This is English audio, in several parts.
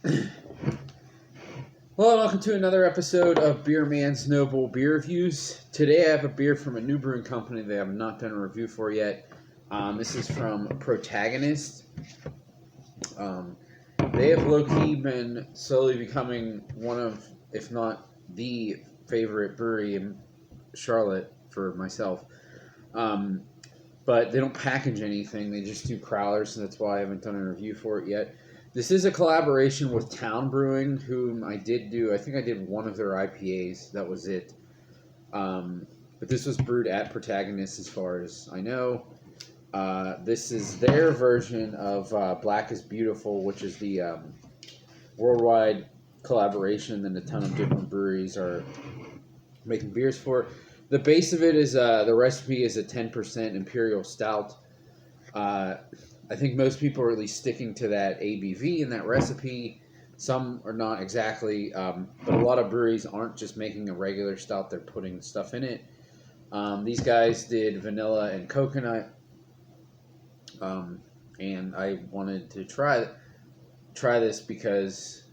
Hello, welcome to another episode of Beer Man's Noble Beer Reviews. Today I have a beer from a new brewing company that I have not done a review for yet. This is from Protagonist. They have low-key been slowly becoming one of, if not the favorite brewery in Charlotte for myself. But they don't package anything, they just do crowlers, and that's why I haven't done a review for it yet. This is a collaboration with Town Brewing, whom I think I did one of their IPAs, that was it. But this was brewed at Protagonist as far as I know. This is their version of Black is Beautiful, which is the worldwide collaboration that a ton of different breweries are making beers for. The base of it is, the recipe is a 10% Imperial Stout. I think most people are at least sticking to that ABV in that recipe. Some are not exactly, but a lot of breweries aren't just making a regular stout, they're putting stuff in it. These guys did vanilla and coconut, and I wanted to try this because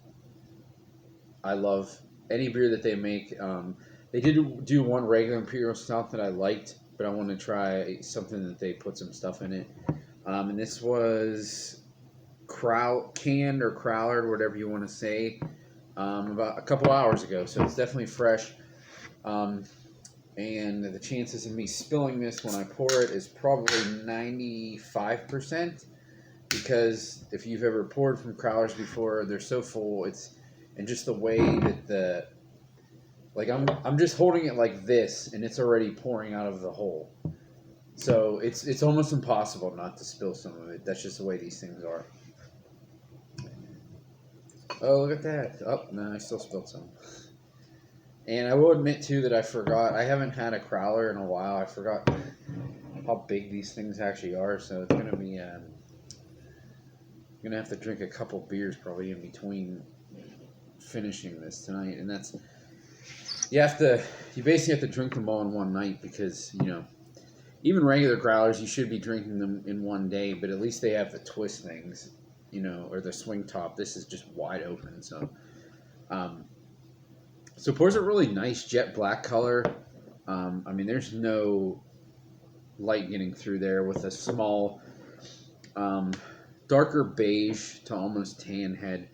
I love any beer that they make. They did do one regular Imperial Stout that I liked, but I want to try something that they put some stuff in it. And this was canned or crowlered, whatever you want to say, about a couple hours ago. So it's definitely fresh. And the chances of me spilling this when I pour it is probably 95%. Because if you've ever poured from crowlers before, they're so full. And just the way that I'm just holding it like this, and it's already pouring out of the hole. So it's almost impossible not to spill some of it. That's just the way these things are. Oh, look at that. Oh, no, I still spilled some. And I will admit, too, that I forgot. I haven't had a crowler in a while. I forgot how big these things actually are. So it's going to be... I'm going to have to drink a couple beers probably in between finishing this tonight. And that's... You basically have to drink them all in one night because, even regular growlers, you should be drinking them in one day, but at least they have the twist things, or the swing top. This is just wide open, so. So pours a really nice jet black color. There's no light getting through there with a small, darker beige to almost tan head.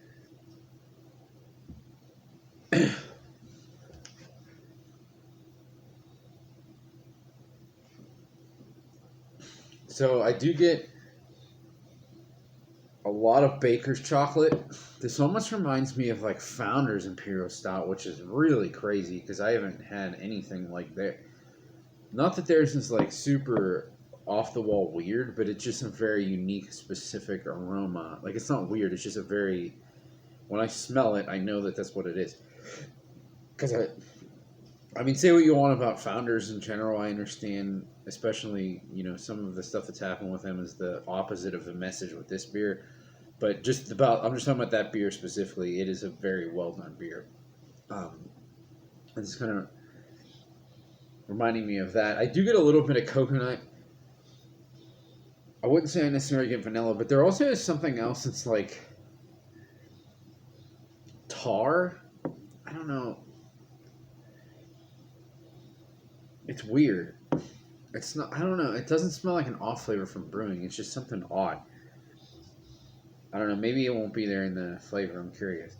So I do get a lot of baker's chocolate. This almost reminds me of like Founder's Imperial Stout, which is really crazy because I haven't had anything like that. Not that theirs is like super off the wall weird, but it's just a very unique, specific aroma. Like it's not weird. It's just when I smell it, I know that that's what it is. Because say what you want about Founders in general. I understand, especially, some of the stuff that's happened with them is the opposite of the message with this beer. But I'm just talking about that beer specifically. It is a very well-done beer. It's kind of reminding me of that. I do get a little bit of coconut. I wouldn't say I necessarily get vanilla, but there also is something else that's like tar. I don't know. It's weird. It's not. I don't know. It doesn't smell like an off flavor from brewing. It's just something odd. I don't know. Maybe it won't be there in the flavor. I'm curious.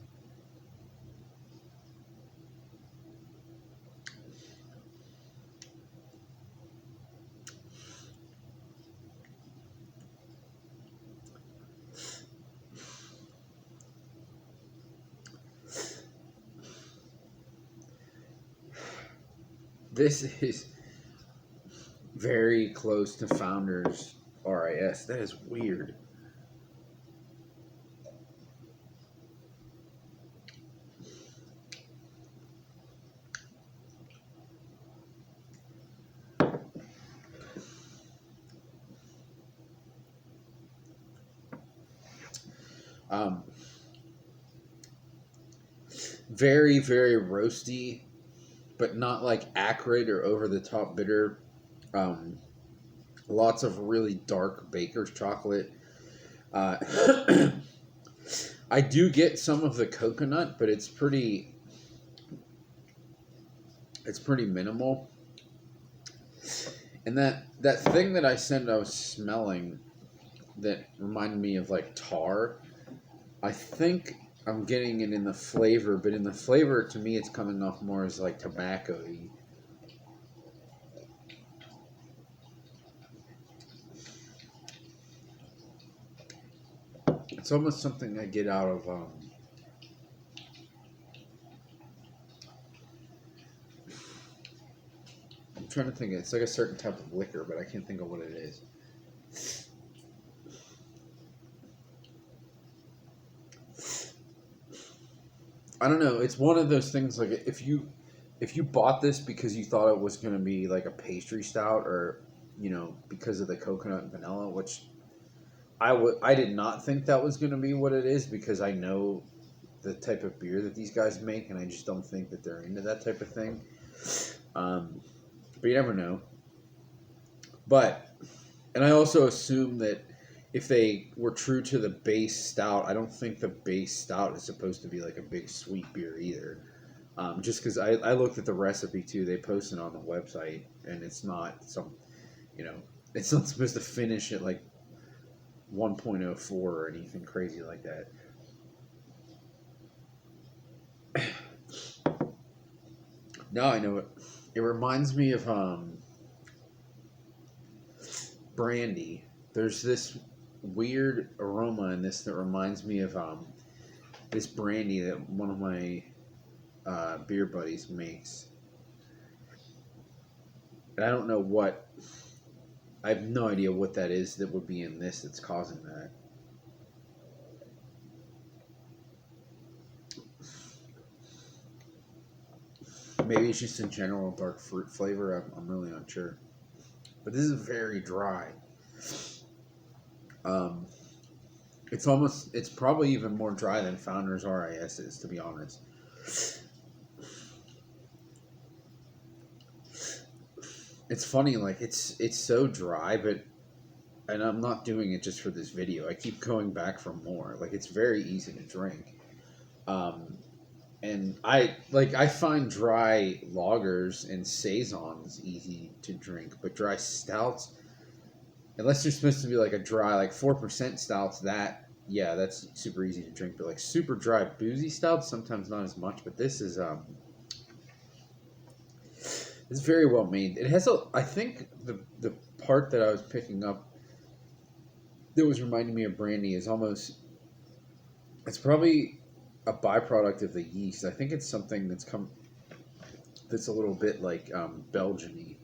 This is very close to Founder's RIS. That is weird. Very, very roasty, but not like acrid or over the top bitter. Lots of really dark baker's chocolate. I do get some of the coconut, but it's pretty minimal. And that thing that I said I was smelling that reminded me of like tar, I think I'm getting it in the flavor, but in the flavor to me it's coming off more as like tobacco-y. It's almost something I get out of I'm trying to think. It's like a certain type of liquor, but I can't think of what it is. I don't know. It's one of those things like if you bought this because you thought it was going to be like a pastry stout or because of the coconut and vanilla, which I did not think that was going to be what it is because I know the type of beer that these guys make, and I just don't think that they're into that type of thing. But you never know. And I also assume that if they were true to the base stout, I don't think the base stout is supposed to be like a big sweet beer either. Just because I looked at the recipe too, they posted on the website, and it's not it's not supposed to finish at like 1.04 or anything crazy like that. Now I know it. It reminds me of brandy. There's this weird aroma in this that reminds me of this brandy that one of my beer buddies makes. And I don't know what. I have no idea what that is that would be in this that's causing that. Maybe it's just in general dark fruit flavor. I'm really unsure. But this is very dry. It's probably even more dry than Founders RIS is, to be honest. It's funny, like it's so dry, and I'm not doing it just for this video. I keep going back for more. Like it's very easy to drink. And I find dry lagers and saisons easy to drink, but dry stouts, unless they're supposed to be like a dry like 4% stouts, that's super easy to drink. But like super dry boozy stouts, sometimes not as much. But this is it's very well made. It has I think the part that I was picking up that was reminding me of brandy is it's probably a byproduct of the yeast. I think it's something that's a little bit like Belgian-y.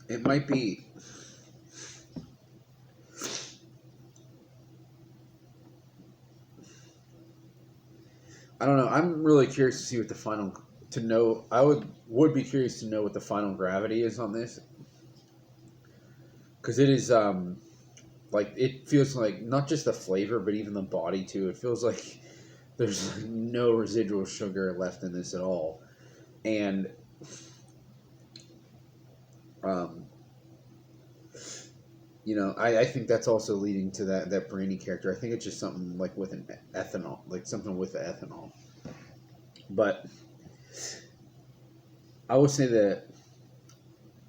It might be. I don't know. I'm really curious to see what the final to know. I would be curious to know what the final gravity is on this, because it is like it feels like not just the flavor but even the body too. It feels like there's no residual sugar left in this at all, and I think that's also leading to that brandy character. I think it's just something like with an ethanol, like something with the ethanol. But I would say that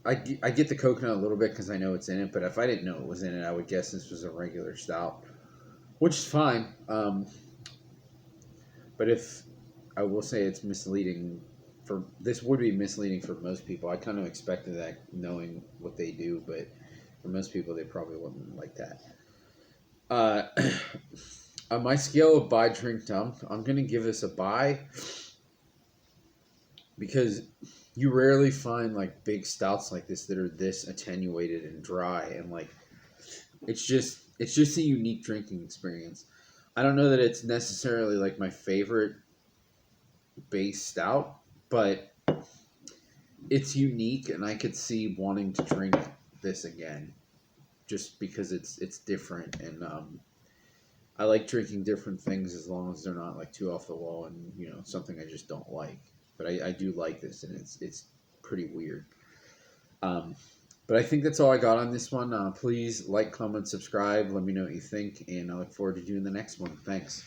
I get the coconut a little bit because I know it's in it. But if I didn't know it was in it, I would guess this was a regular stout, which is fine. But if I will say it's misleading this would be misleading for most people. I kind of expected that knowing what they do, but for most people, they probably wouldn't like that. On my scale of buy, drink, dump, I'm going to give this a buy because you rarely find like big stouts like this that are this attenuated and dry, and like it's just a unique drinking experience. I don't know that it's necessarily like my favorite base stout, but it's unique, and I could see wanting to drink this again, just because it's different, and I like drinking different things as long as they're not like too off the wall and something I just don't like. But I do like this, and it's pretty weird. Um, but I think that's all I got on this one. Please like, comment, subscribe. Let me know what you think, and I look forward to doing the next one. Thanks.